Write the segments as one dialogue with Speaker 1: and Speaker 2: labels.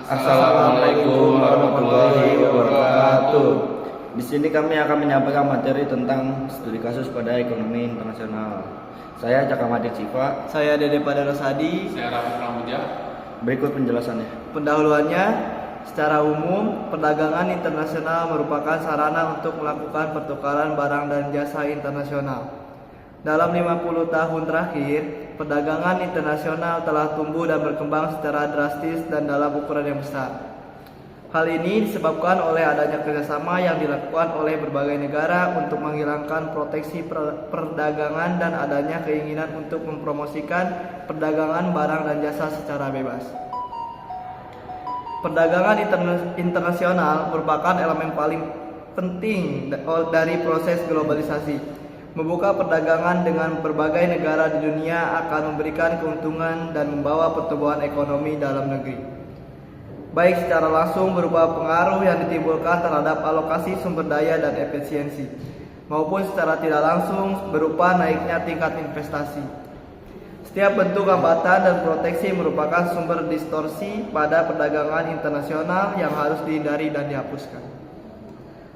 Speaker 1: Assalamualaikum warahmatullahi wabarakatuh. Di sini kami akan menyampaikan materi tentang studi kasus pada ekonomi internasional. Saya Caka Madik Siva.
Speaker 2: Saya Dede Pada Rosadi.
Speaker 3: Saya Raffi Pramuja.
Speaker 1: Berikut penjelasannya.
Speaker 2: Pendahuluannya, secara umum, perdagangan internasional merupakan sarana untuk melakukan pertukaran barang dan jasa internasional. Dalam 50 tahun terakhir, perdagangan internasional telah tumbuh dan berkembang secara drastis dan dalam ukuran yang besar. Hal ini disebabkan oleh adanya kerjasama yang dilakukan oleh berbagai negara untuk menghilangkan proteksi perdagangan dan adanya keinginan untuk mempromosikan perdagangan barang dan jasa secara bebas. Perdagangan internasional merupakan elemen paling penting dari proses globalisasi. Membuka perdagangan dengan berbagai negara di dunia akan memberikan keuntungan dan membawa pertumbuhan ekonomi dalam negeri, baik secara langsung berupa pengaruh yang ditimbulkan terhadap alokasi sumber daya dan efisiensi, maupun secara tidak langsung berupa naiknya tingkat investasi. Setiap bentuk hambatan dan proteksi merupakan sumber distorsi pada perdagangan internasional yang harus dihindari dan dihapuskan.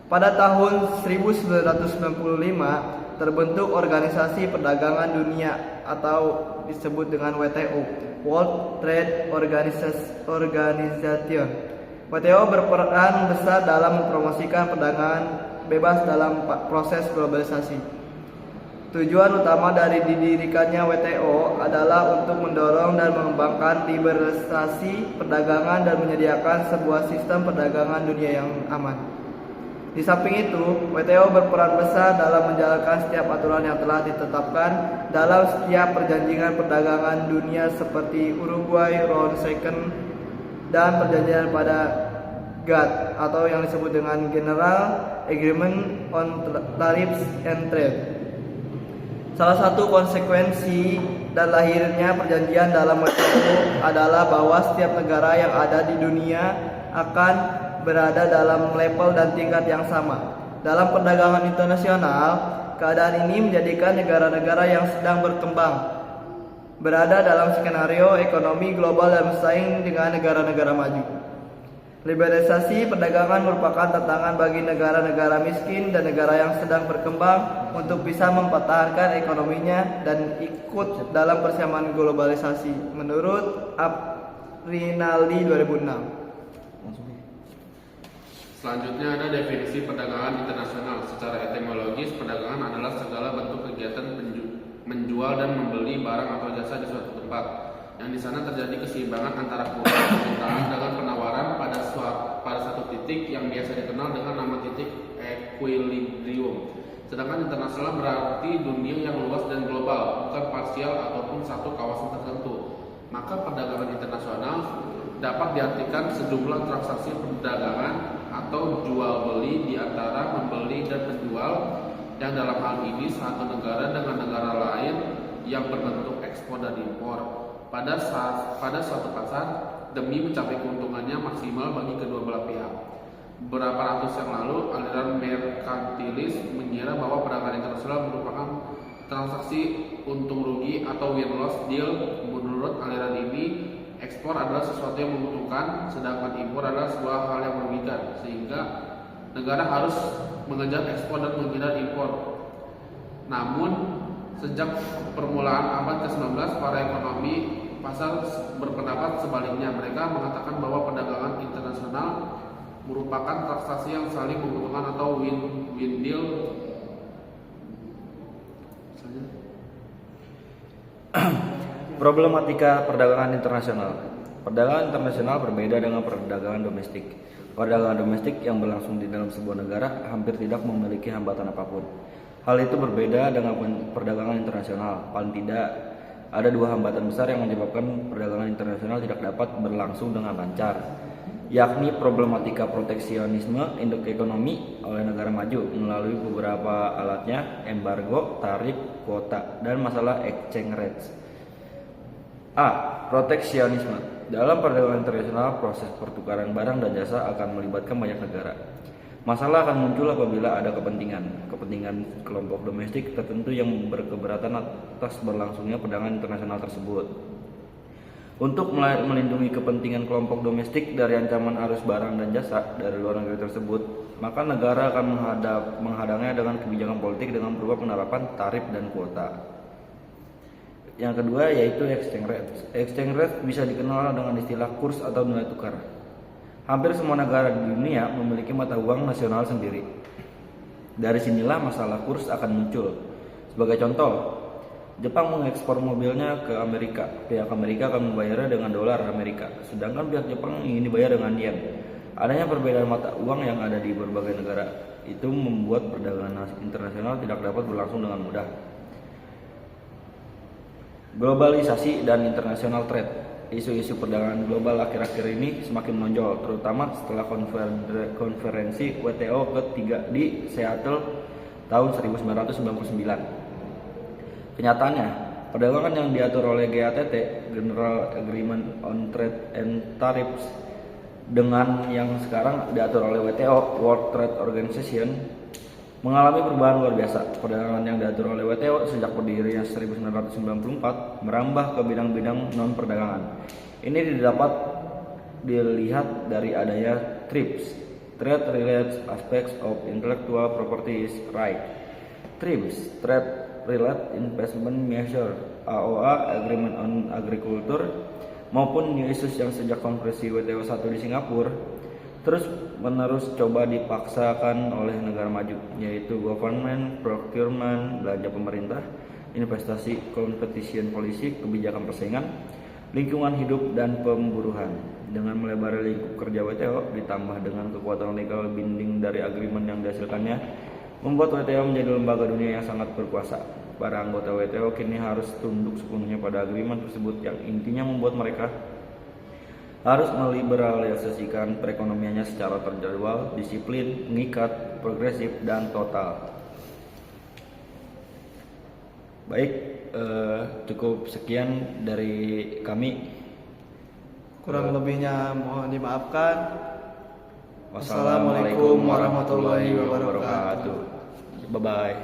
Speaker 2: Pada tahun 1995, terbentuk Organisasi Perdagangan Dunia atau disebut dengan WTO, World Trade Organization. WTO berperan besar dalam mempromosikan perdagangan bebas dalam proses globalisasi. Tujuan utama dari didirikannya WTO adalah untuk mendorong dan mengembangkan liberalisasi perdagangan dan menyediakan sebuah sistem perdagangan dunia yang aman. Di samping itu, WTO berperan besar dalam menjalankan setiap aturan yang telah ditetapkan dalam setiap perjanjian perdagangan dunia seperti Uruguay Round Second dan perjanjian pada GATT atau yang disebut dengan General Agreement on Tariffs and Trade. Salah satu konsekuensi dan lahirnya perjanjian dalam WTO adalah bahwa setiap negara yang ada di dunia akan berada dalam level dan tingkat yang sama. Dalam perdagangan internasional, keadaan ini menjadikan negara-negara yang sedang berkembang berada dalam skenario ekonomi global dan bersaing dengan negara-negara maju. Liberalisasi perdagangan merupakan tantangan bagi negara-negara miskin dan negara yang sedang berkembang untuk bisa mempertahankan ekonominya dan ikut dalam persamaan globalisasi menurut Rinaldi 2006.
Speaker 3: Selanjutnya ada definisi perdagangan internasional. Secara etimologis, perdagangan adalah segala bentuk kegiatan menjual dan membeli barang atau jasa di suatu tempat, yang di sana terjadi keseimbangan antara kurang permintaan dengan penawaran pada satu titik yang biasa dikenal dengan nama titik equilibrium. Sedangkan internasional berarti dunia yang luas dan global, bukan parsial ataupun satu kawasan tertentu. Maka perdagangan internasional dapat diartikan sejumlah transaksi perdagangan atau jual beli di antara pembeli dan penjual, yang dalam hal ini satu negara dengan negara lain yang berbentuk ekspor dan impor pada suatu pasar demi mencapai keuntungannya maksimal bagi kedua belah pihak. Beberapa ratus yang lalu, aliran merkantilis mengira bahwa perdagangan internasional merupakan transaksi untung rugi atau win-loss deal. Menurut aliran ini, ekspor adalah sesuatu yang menguntungkan, sedangkan impor adalah sebuah hal yang merugikan, sehingga negara harus mengejar ekspor dan menghindar impor. Namun, sejak permulaan abad ke-19, para ekonomi pasar berpendapat sebaliknya. Mereka mengatakan bahwa perdagangan internasional merupakan transaksi yang saling menguntungkan atau win-win deal.
Speaker 1: Problematika perdagangan internasional. Perdagangan internasional berbeda dengan perdagangan domestik. Perdagangan domestik yang berlangsung di dalam sebuah negara hampir tidak memiliki hambatan apapun. Hal itu berbeda dengan perdagangan internasional. Paling tidak ada dua hambatan besar yang menyebabkan perdagangan internasional tidak dapat berlangsung dengan lancar, yakni problematika proteksionisme induk ekonomi oleh negara maju melalui beberapa alatnya, embargo, tarif, kuota, dan masalah exchange rates. A. Proteksionisme. Dalam perdagangan internasional, proses pertukaran barang dan jasa akan melibatkan banyak negara. Masalah akan muncul apabila ada kepentingan kelompok domestik tertentu yang berkeberatan atas berlangsungnya perdagangan internasional tersebut. Untuk melindungi kepentingan kelompok domestik dari ancaman arus barang dan jasa dari luar negeri tersebut, maka negara akan menghadangnya dengan kebijakan politik dengan berupa penerapan tarif dan kuota. Yang kedua yaitu exchange rate. Exchange rate bisa dikenal dengan istilah kurs atau nilai tukar. Hampir semua negara di dunia memiliki mata uang nasional sendiri. Dari sinilah masalah kurs akan muncul. Sebagai contoh, Jepang mengekspor mobilnya ke Amerika. Pihak Amerika akan membayarnya dengan dolar Amerika, sedangkan pihak Jepang ingin dibayar dengan yen. Adanya perbedaan mata uang yang ada di berbagai negara itu membuat perdagangan internasional tidak dapat berlangsung dengan mudah. Globalisasi dan international trade. Isu-isu perdagangan global akhir-akhir ini semakin menonjol, terutama setelah konferensi WTO ketiga di Seattle tahun 1999. Kenyataannya, perdagangan yang diatur oleh GATT (General Agreement on Trade and Tariffs) dengan yang sekarang diatur oleh WTO (World Trade Organization) mengalami perubahan luar biasa. Perdagangan yang diatur oleh WTO sejak berdirinya 1994 merambah ke bidang-bidang non-perdagangan. Ini dapat dilihat dari adanya TRIPS (Trade-Related Aspects of Intellectual Property Rights), TRIPS Trade-Related Investment Measure (AOA) Agreement on Agriculture, maupun new issues yang sejak konferensi WTO 1 di Singapura terus menerus coba dipaksakan oleh negara maju, yaitu government, procurement, belanja pemerintah, investasi, competition policy, kebijakan persaingan, lingkungan hidup, dan pemburuan. Dengan melebarnya lingkup kerja WTO ditambah dengan kekuatan legal binding dari agreement yang dihasilkannya, membuat WTO menjadi lembaga dunia yang sangat berkuasa. Para anggota WTO kini harus tunduk sepenuhnya pada agreement tersebut yang intinya membuat mereka harus meliberalisasikan perekonomiannya secara terjadwal, disiplin, mengikat, progresif, dan total. Baik, cukup sekian dari kami.
Speaker 2: Kurang lebihnya mohon dimaafkan.
Speaker 1: Wassalamualaikum warahmatullahi wabarakatuh. Bye bye.